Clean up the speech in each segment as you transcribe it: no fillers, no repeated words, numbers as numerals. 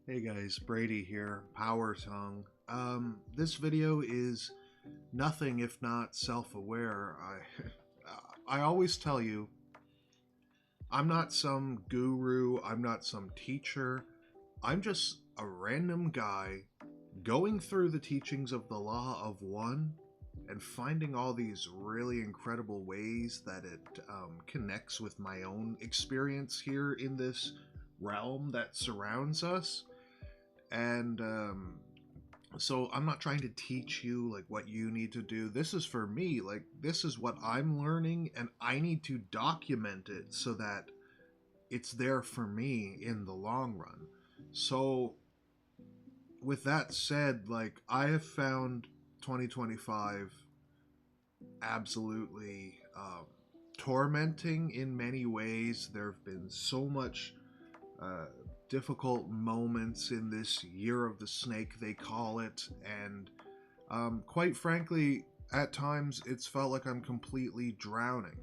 Hey guys, Brady here, Power Tongue. This video is nothing if not self-aware. I always tell you, I'm not some guru, I'm not some teacher. I'm just a random guy going through the teachings of the Law of One and finding all these really incredible ways that it connects with my own experience here in this realm that surrounds us. And so I'm not trying to teach you like what you need to do. This is for me. Like, this is what I'm learning, and I need to document it so that it's there for me in the long run. So with that said, like, I have found 2025 absolutely tormenting in many ways. There have been so much uh, difficult moments in this year of the snake, they call it, and quite frankly, at times it's felt like I'm completely drowning.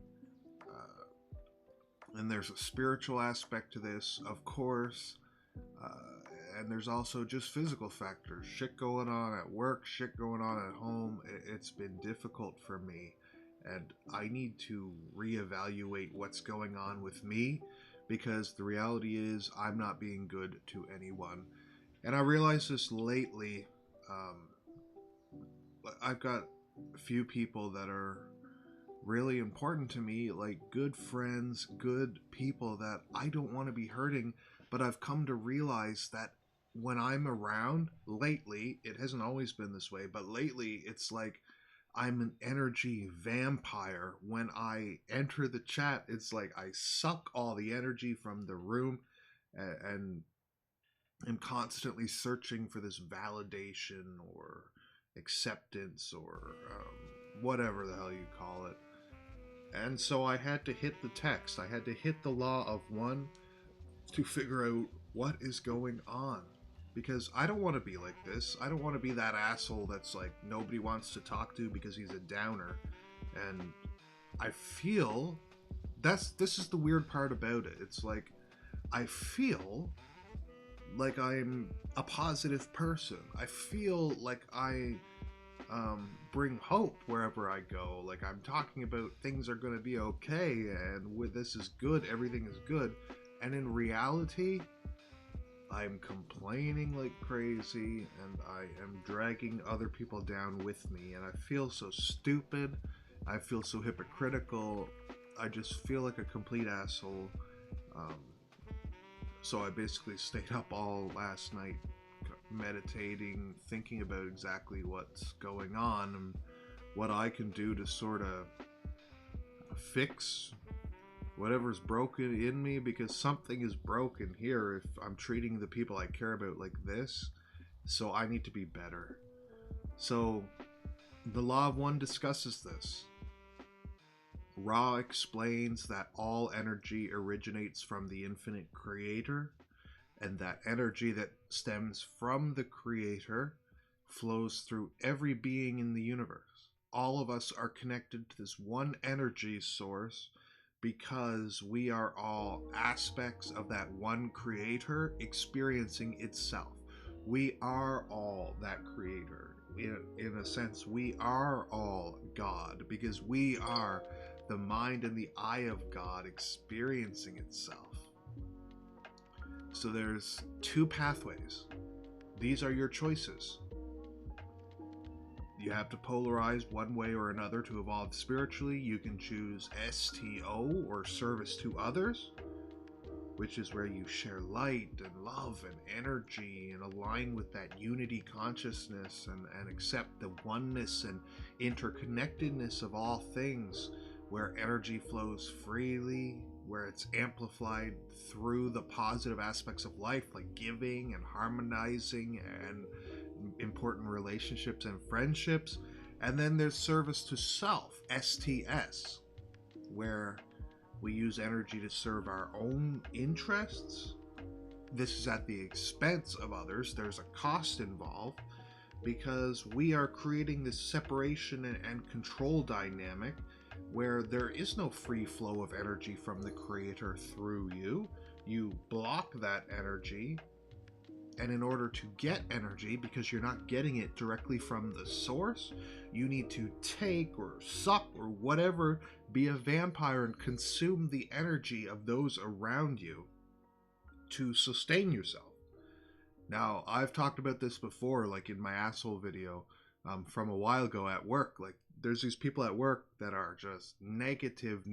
And there's a spiritual aspect to this, of course, and there's also just physical factors. Shit going on at work, shit going on at home. It's been difficult for me, and I need to reevaluate what's going on with me, because the reality is I'm not being good to anyone. And I realized this lately. I've got a few people that are really important to me, like good friends, good people that I don't want to be hurting, but I've come to realize that when I'm around, lately, it hasn't always been this way, but lately it's like I'm an energy vampire. When I enter the chat, it's like I suck all the energy from the room, and am constantly searching for this validation or acceptance or whatever the hell you call it. And so I had to hit the text. I had to hit the Law of One to figure out what is going on. Because I don't want to be like this. I don't want to be that asshole that's like nobody wants to talk to because he's a downer. And I feel this is the weird part about it. It's like I feel like I'm a positive person. I feel like I bring hope wherever I go. Like I'm talking about things are going to be okay, and with this is good, everything is good. And in reality, I'm complaining like crazy, and I am dragging other people down with me, and I feel so stupid. I feel so hypocritical. I just feel like a complete asshole. Um, so I basically stayed up all last night meditating, thinking about exactly what's going on and what I can do to sort of fix whatever's broken in me, because something is broken here if I'm treating the people I care about like this. So I need to be better. So the Law of One discusses this. Ra explains that all energy originates from the infinite creator, and that energy that stems from the creator flows through every being in the universe. All of us are connected to this one energy source because we are all aspects of that one creator experiencing itself. We are all that creator. In a sense, we are all God, because we are the mind and the eye of God experiencing itself. So there's two pathways. These are your choices. You have to polarize one way or another to evolve spiritually. You can choose STO, or service to others, which is where you share light and love and energy and align with that unity consciousness, and accept the oneness and interconnectedness of all things, where energy flows freely, where it's amplified through the positive aspects of life, like giving and harmonizing and important relationships and friendships. And then there's service to self, STS, where we use energy to serve our own interests, this is at the expense of others. There's a cost involved because we are creating this separation and control dynamic where there is no free flow of energy from the creator through you. You block that energy, and in order to get energy, because you're not getting it directly from the source, you need to take or suck or whatever, be a vampire and consume the energy of those around you to sustain yourself. Now, I've talked about this before, like in my asshole video from a while ago at work. Like, there's these people at work that are just negative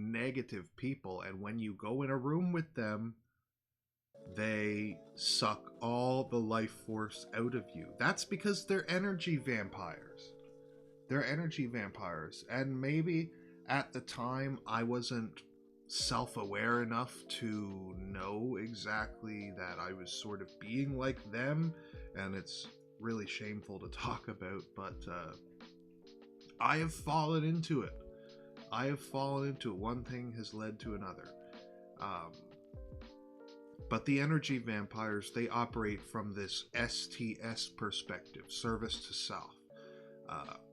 people, and when you go in a room with them, they suck all the life force out of you. That's because they're energy vampires. They're energy vampires. And maybe at the time I wasn't self-aware enough to know exactly that I was sort of being like them, and it's really shameful to talk about, but I have fallen into it. One thing has led to another. But the energy vampires, they operate from this STS perspective, service to self.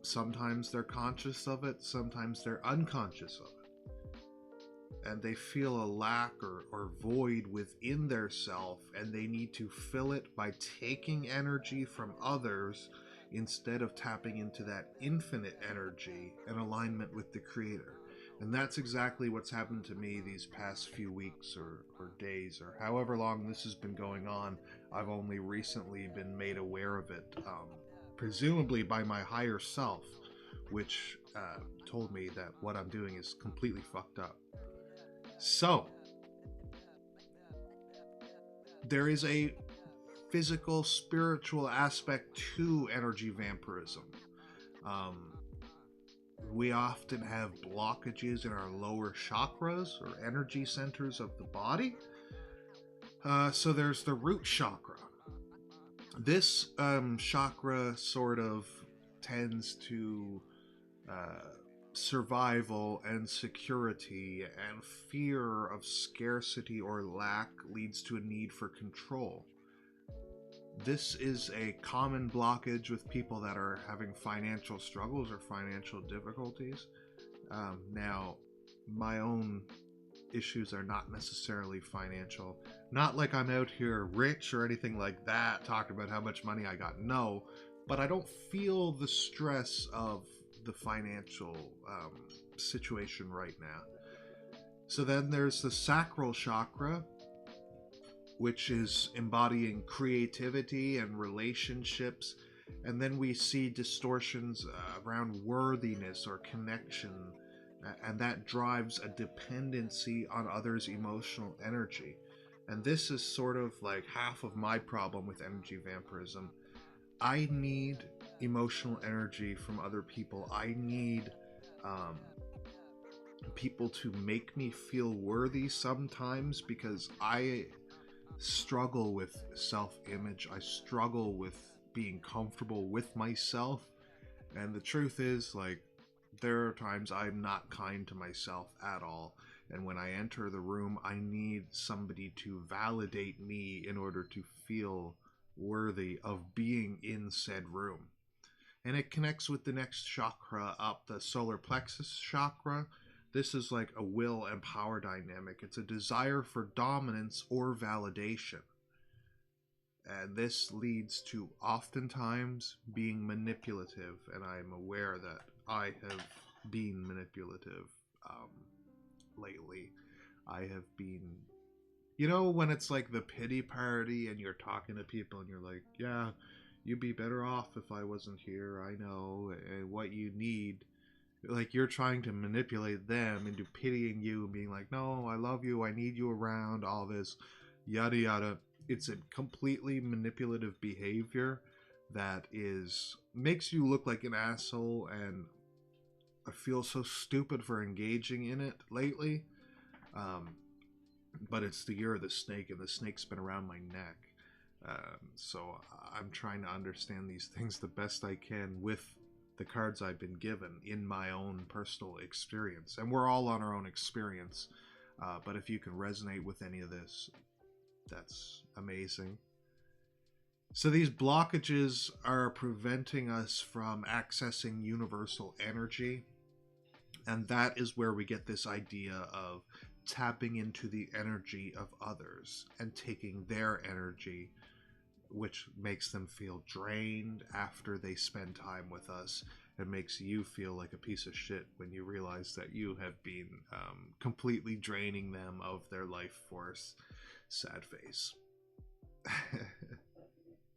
Sometimes they're conscious of it, sometimes they're unconscious of it. And they feel a lack or void within their self, and they need to fill it by taking energy from others instead of tapping into that infinite energy in alignment with the creator. And that's exactly what's happened to me these past few weeks or days, or however long this has been going on. I've only recently been made aware of it, presumably by my higher self, which told me that what I'm doing is completely fucked up. So, there is a physical, spiritual aspect to energy vampirism. We often have blockages in our lower chakras or energy centers of the body. So there's the root chakra. This chakra sort of tends to survival and security, and fear of scarcity or lack leads to a need for control. This is a common blockage with people that are having financial struggles or financial difficulties. Now, my own issues are not necessarily financial. Not like I'm out here rich or anything like that, talking about how much money I got. No, but I don't feel the stress of the financial situation right now. So then there's the sacral chakra, which is embodying creativity and relationships. And then we see distortions around worthiness or connection, and that drives a dependency on others' emotional energy. And this is sort of like half of my problem with energy vampirism. I need emotional energy from other people. I need people to make me feel worthy sometimes, because I struggle with self-image. I struggle with being comfortable with myself. And the truth is, like, there are times I'm not kind to myself at all. And when I enter the room, I need somebody to validate me in order to feel worthy of being in said room. And it connects with the next chakra up, the solar plexus chakra. This is like a will and power dynamic. It's a desire for dominance or validation. And this leads to oftentimes being manipulative. And I'm aware that I have been manipulative lately. I have been, you know, when it's like the pity party and you're talking to people and you're like, yeah, you'd be better off if I wasn't here. I know what you need. Like, you're trying to manipulate them into pitying you and being like, no, I love you, I need you around, all this, yada yada. It's a completely manipulative behavior that makes you look like an asshole, and I feel so stupid for engaging in it lately. But it's the year of the snake, and the snake's been around my neck. So I'm trying to understand these things the best I can with the cards I've been given in my own personal experience. And we're all on our own experience. But if you can resonate with any of this, That's amazing. So these blockages are preventing us from accessing universal energy. And that is where we get this idea of tapping into the energy of others and taking their energy, which makes them feel drained after they spend time with us. It makes you feel like a piece of shit when you realize that you have been completely draining them of their life force. Sad face.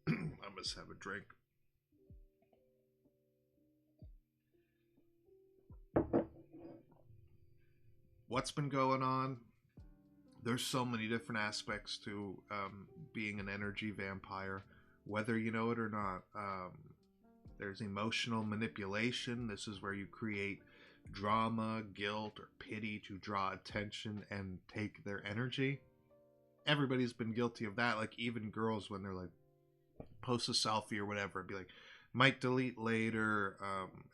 I must have a drink. What's been going on? There's so many different aspects to being an energy vampire, whether you know it or not. There's emotional manipulation. This is where you create drama, guilt, or pity to draw attention and take their energy. Everybody's been guilty of that. Like, even girls, when they're like, post a selfie or whatever, and be like, might delete later,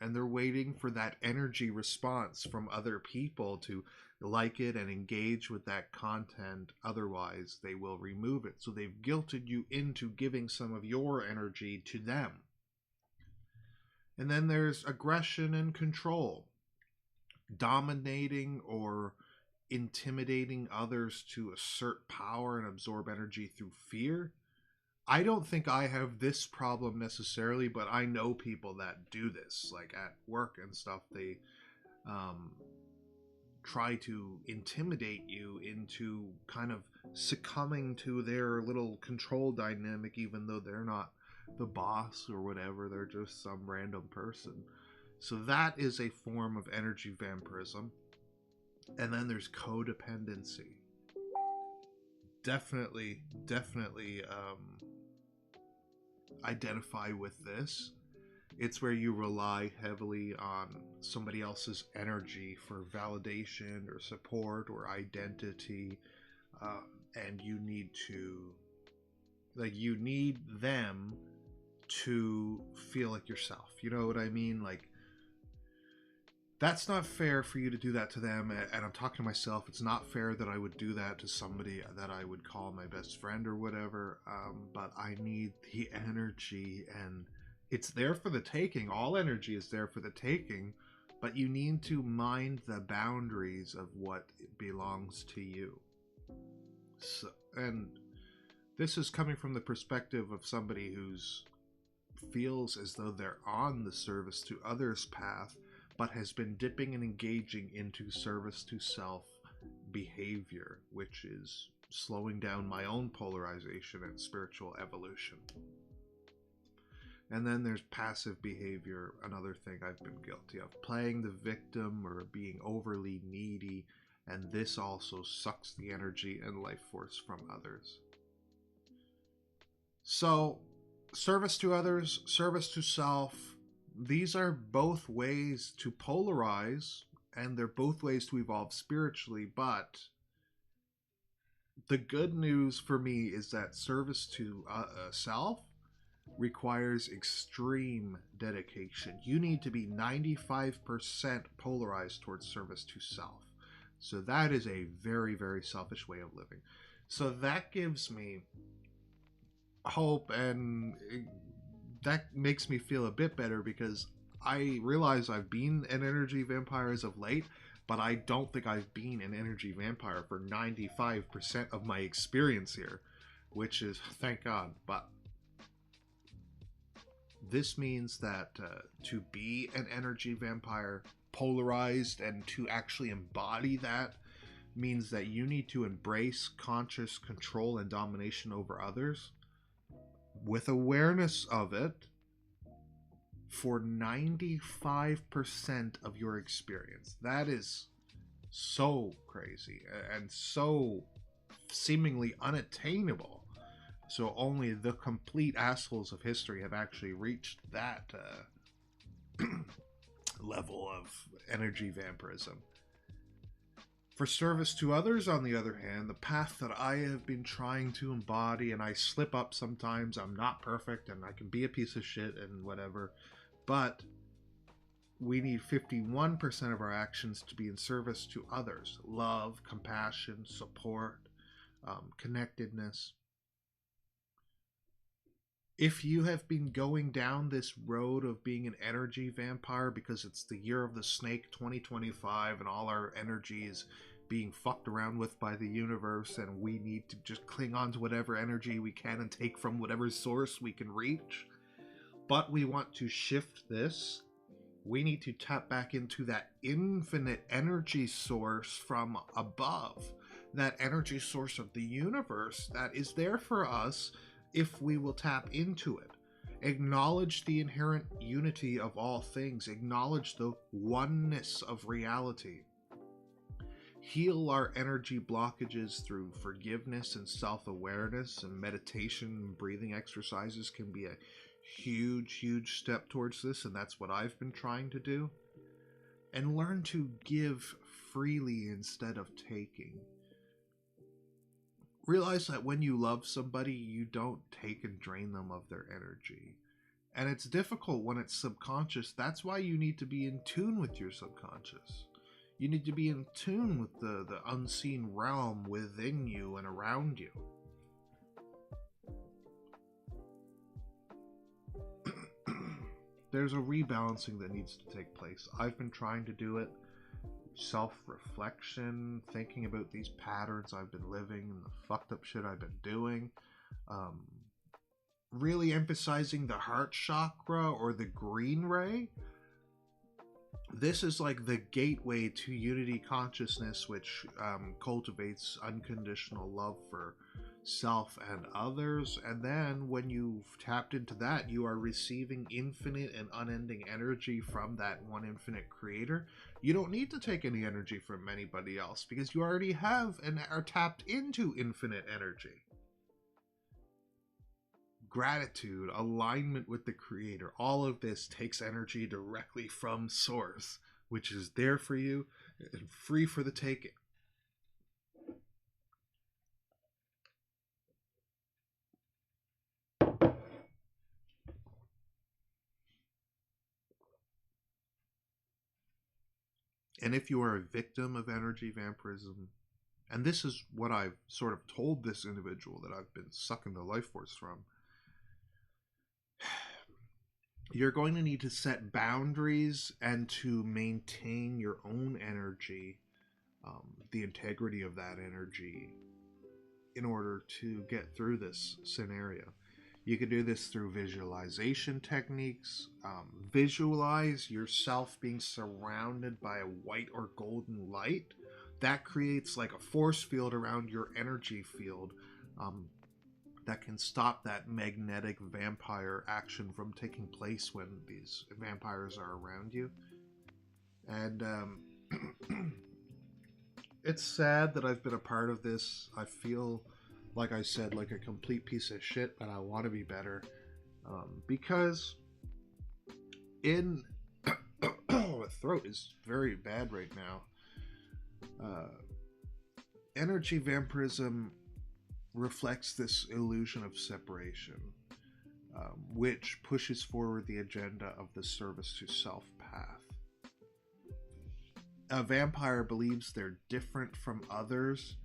and they're waiting for that energy response from other people to like it and engage with that content. Otherwise they will remove it. So they've guilted you into giving some of your energy to them. And then there's aggression and control, dominating or intimidating others to assert power and absorb energy through fear. I don't think I have this problem necessarily, but I know people that do this, like at work and stuff. They try to intimidate you into kind of succumbing to their little control dynamic, even though they're not the boss or whatever. They're just some random person. So that is a form of energy vampirism. And then there's codependency. Definitely identify with this. It's where you rely heavily on somebody else's energy for validation or support or identity, and you need them to feel like yourself. You know what I mean? Like, that's not fair for you to do that to them. And I'm talking to myself. It's not fair that I would do that to somebody that I would call my best friend or whatever. But I need the energy, and it's there for the taking. All energy is there for the taking, but you need to mind the boundaries of what belongs to you. So, and this is coming from the perspective of somebody who's feels as though they're on the service to others path, but has been dipping and engaging into service to self behavior, which is slowing down my own polarization and spiritual evolution. And then there's passive behavior, another thing I've been guilty of, playing the victim or being overly needy, and this also sucks the energy and life force from others. So, service to others, service to self, these are both ways to polarize, and they're both ways to evolve spiritually. But the good news for me is that service to self requires extreme dedication. You need to be 95% polarized towards service to self. So that is a very, very selfish way of living. So that gives me hope, and that makes me feel a bit better, because I realize I've been an energy vampire as of late, but I don't think I've been an energy vampire for 95% of my experience here, which is, thank God. But this means that to be an energy vampire, polarized, and to actually embody that means that you need to embrace conscious control and domination over others with awareness of it for 95% of your experience. That is so crazy and so seemingly unattainable. So only the complete assholes of history have actually reached that level of energy vampirism. For service to others, on the other hand, the path that I have been trying to embody, and I slip up sometimes, I'm not perfect, and I can be a piece of shit and whatever, but we need 51% of our actions to be in service to others. Love, compassion, support, connectedness. If you have been going down this road of being an energy vampire because it's the year of the snake 2025 and all our energy is being fucked around with by the universe and we need to just cling on to whatever energy we can and take from whatever source we can reach, but we want to shift this, we need to tap back into that infinite energy source from above, that energy source of the universe that is there for us if we will tap into it. Acknowledge the inherent unity of all things, acknowledge the oneness of reality. Heal our energy blockages through forgiveness and self-awareness, and meditation and breathing exercises can be a huge step towards this, and that's what I've been trying to do. And learn to give freely instead of taking. Realize that when you love somebody, you don't take and drain them of their energy. And it's difficult when it's subconscious. That's why you need to be in tune with your subconscious. You need to be in tune with the unseen realm within you and around you. There's a rebalancing that needs to take place. I've been trying to do it. Self-reflection, thinking about these patterns I've been living and the fucked up shit I've been doing. Really emphasizing the heart chakra or the green ray. This is like the gateway to unity consciousness, which cultivates unconditional love for self and others. And then when you've tapped into that, you are receiving infinite and unending energy from that one infinite creator. You don't need to take any energy from anybody else because you already have and are tapped into infinite energy. Gratitude, alignment with the creator, all of this takes energy directly from source, which is there for you and free for the taking. And if you are a victim of energy vampirism, and this is what I've sort of told this individual that I've been sucking the life force from, you're going to need to set boundaries and to maintain your own energy, the integrity of that energy, in order to get through this scenario. You can do this through visualization techniques. Visualize yourself being surrounded by a white or golden light. That creates like a force field around your energy field. That can stop that magnetic vampire action from taking place when these vampires are around you. And it's sad that I've been a part of this. I feel, like I said, like a complete piece of shit, but I want to be better. Because in... my throat is very bad right now. Energy vampirism reflects this illusion of separation, which pushes forward the agenda of the service to self path. A vampire believes they're different from others.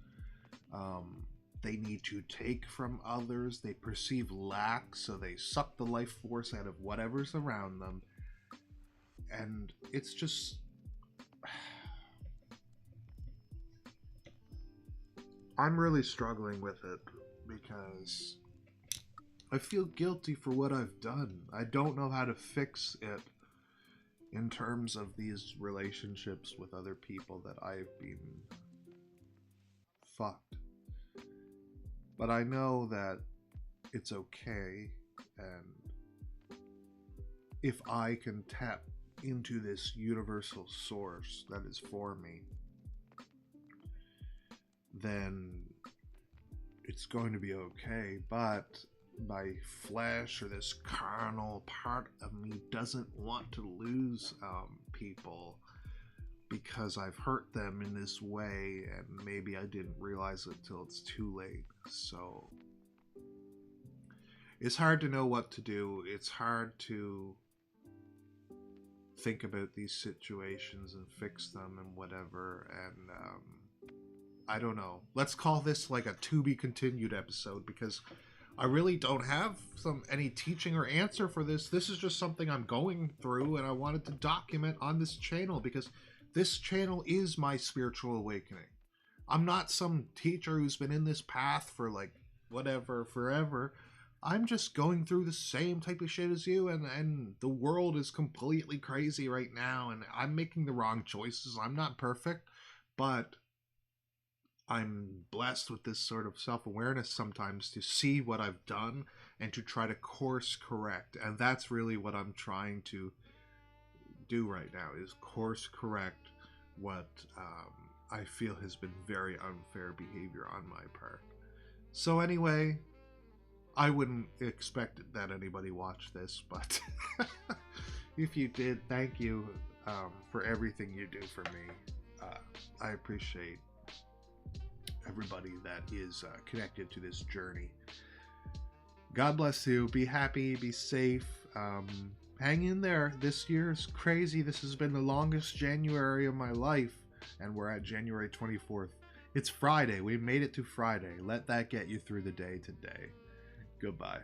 They need to take from others. They perceive lack, so they suck the life force out of whatever's around them. And it's just... I'm really struggling with it because I feel guilty for what I've done. I don't know how to fix it in terms of these relationships with other people that I've been fucked. But I know that it's okay, and if I can tap into this universal source that is for me, then it's going to be okay. But my flesh or this carnal part of me doesn't want to lose people because I've hurt them in this way, and maybe I didn't realize it till it's too late. So it's hard to know what to do. It's hard to think about these situations and fix them and whatever. And I don't know. Let's call this like a to be continued episode, because I really don't have any teaching or answer for this. This is just something I'm going through, and I wanted to document on this channel because this channel is my spiritual awakening. I'm not some teacher who's been in this path for like whatever forever. I'm just going through the same type of shit as you, and the world is completely crazy right now, and I'm making the wrong choices. I'm not perfect, but I'm blessed with this sort of self-awareness sometimes to see what I've done and to try to course correct. And that's really what I'm trying to do right now, is course correct what I feel has been very unfair behavior on my part. So anyway, I wouldn't expect that anybody watched this, but if you did, thank you for everything you do for me. I appreciate everybody that is connected to this journey. God bless you. Be happy, be safe. Hang in there. This year's crazy. This has been the longest January of my life, and we're at January 24th. It's Friday. We made it to Friday. Let that get you through the day today. Goodbye.